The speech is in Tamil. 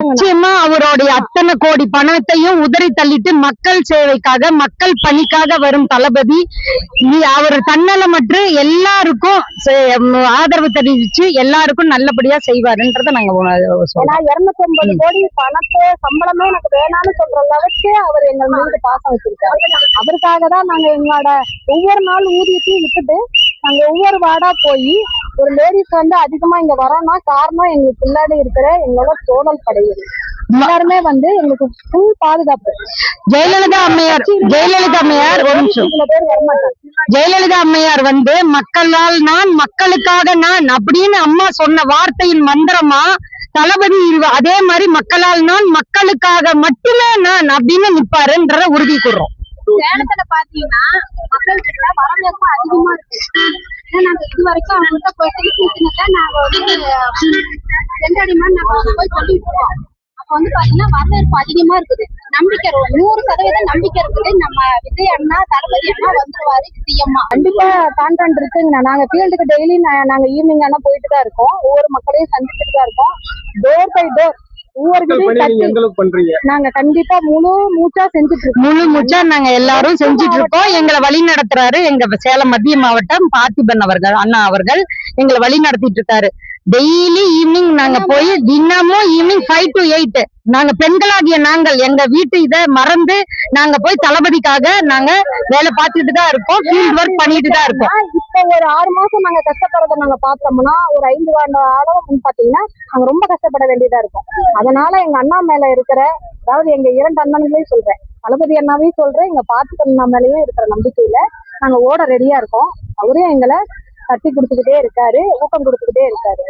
நிச்சயமா அவருடைய அத்தனை கோடி பணத்தையும் உதறி தள்ளிட்டு மக்கள் சேவைக்காக மக்கள் பணிக்காக வரும் தளபதி அவர் தன்னலமற்று எல்லாருக்கும் ஆதரவு தெரிவிச்சு எல்லாருக்கும் நல்லபடியா செய்வாருன்றத நாங்க சொல்றோம். 250 கோடி பணத்தை சம்பளமே எனக்கு வேணாம்னு சொல்ற அளவுக்கு அவர் எங்கள் மீது பாசம் வச்சிருக்காரு. அதற்காக தான் நாங்க எங்களோட ஒவ்வொரு நாள் ஊதியத்தையும் விட்டுட்டு நாங்க ஒவ்வொரு வார்டா போய் ஒரு லேடிஸ் அதிகமா இங்க வரோம்னா காரணம் எங்களுக்கு பின்னாடி இருக்கிற எங்களோட தோழல் படைகள் எல்லாருமே எங்களுக்கு ஃபுல் பாதுகாப்பு. ஜெயலலிதா அம்மையார் ஒரு நிமிஷம். ஜெயலலிதா அம்மையார் மக்களால் நான் மக்களுக்காக நான் அப்படின்னு அம்மா சொன்ன வார்த்தையின் மந்திரமா தளபதி அதே மாதிரி மக்களால் நான் மக்களுக்காக மட்டுமே நான் அப்படின்னு நிப்பாருன்ற உறுதி கூறுறோம். சேலத்துல பாத்தீங்கன்னா மக்கள் கிட்ட வரவேற்பு அதிகமா இருக்கு. நாங்க இது வரைக்கும் அவங்ககிட்ட போயிட்டு நாங்க சென்றடிமா நாங்க போய் சொல்லிட்டு இருக்கோம். அப்ப பாத்தீங்கன்னா வரவேற்பு அதிகமா இருக்குது. நம்பிக்கை 100% நம்பிக்கை இருக்குது. நம்ம விஜய் அண்ணா தளபதி அண்ணா வந்துருவாரு. சிஎம்மா கண்டிப்பா கான்ட்ராக்ட் இருக்குங்க. நாங்க ஃபீல்டுக்கு டெய்லி நாங்க ஈவினிங் ஆனா போயிட்டு தான் இருக்கோம். ஒவ்வொரு மக்களையும் சந்திச்சுட்டு தான் இருக்கோம். டோர் பை டோர் நாங்க கண்டிப்பா முழு மூச்சா நாங்க எல்லாரும் செஞ்சுட்டு இருக்கோம். எங்களை வழி நடத்துறாரு எங்க சேலம் மத்திய மாவட்டம் பார்த்திபன் அவர்கள் அண்ணா அவர்கள் எங்களை வழி நடத்திட்டு இருக்காரு. டெய்லி ஈவினிங் நாங்க போய் தினமும் ஈவினிங் 5 to 8 நாங்க பெண்களாகிய நாங்கள் எங்க வீட்டு இதை மறந்து நாங்க போய் தளபதிக்காக நாங்க வேலை பார்த்துட்டு தான் இருக்கோம். ஃபீல்ட் ஒர்க் பண்ணிட்டு தான் இருக்கோம். இப்ப ஒரு 6 மாசம் நாங்க கஷ்டப்படுறத நாங்க பார்த்தோம்னா ஒரு 5 ஆண்டு அளவு பாத்தீங்கன்னா நாங்க ரொம்ப கஷ்டப்பட வேண்டியதா இருக்கும். அதனால எங்க அண்ணா மேல இருக்கிற அதாவது எங்க 2 அண்ணன்களையும் சொல்றேன், தளபதி அண்ணாவையும் சொல்றேன், எங்க பார்த்திபன் அண்ணா மேலேயும் இருக்கிற நம்பிக்கையில நாங்க ஓட ரெடியா இருக்கோம். அவரே எங்களை தட்டி கொடுத்துக்கிட்டே இருக்காரு, ஊக்கம் கொடுத்துக்கிட்டே இருக்காரு.